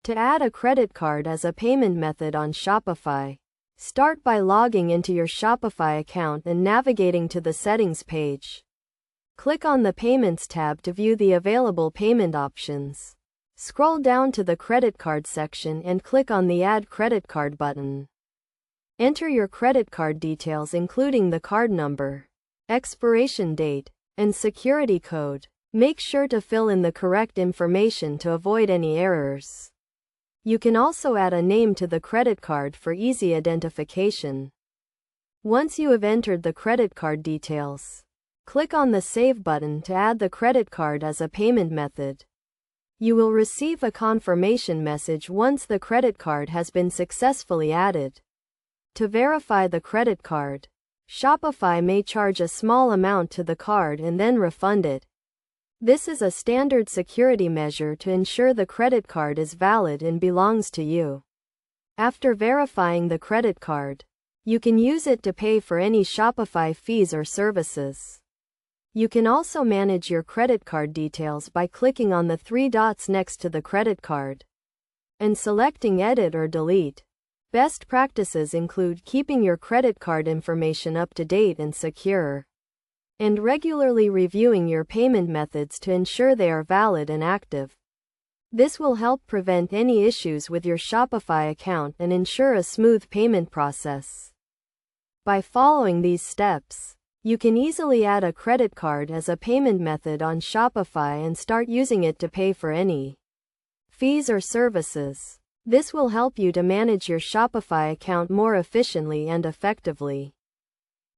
To add a credit card as a payment method on Shopify, start by logging into your Shopify account and navigating to the Settings page. Click on the Payments tab to view the available payment options. Scroll down to the Credit Card section and click on the Add Credit Card button. Enter your credit card details including the card number, expiration date, and security code. Make sure to fill in the correct information to avoid any errors. You can also add a name to the credit card for easy identification. Once you have entered the credit card details, click on the Save button to add the credit card as a payment method. You will receive a confirmation message once the credit card has been successfully added. To verify the credit card, Shopify may charge a small amount to the card and then refund it. This is a standard security measure to ensure the credit card is valid and belongs to you. After verifying the credit card, you can use it to pay for any Shopify fees or services. You can also manage your credit card details by clicking on the three dots next to the credit card and selecting Edit or Delete. Best practices include keeping your credit card information up to date and secure, and regularly reviewing your payment methods to ensure they are valid and active. This will help prevent any issues with your Shopify account and ensure a smooth payment process. By following these steps, you can easily add a credit card as a payment method on Shopify and start using it to pay for any fees or services. This will help you to manage your Shopify account more efficiently and effectively.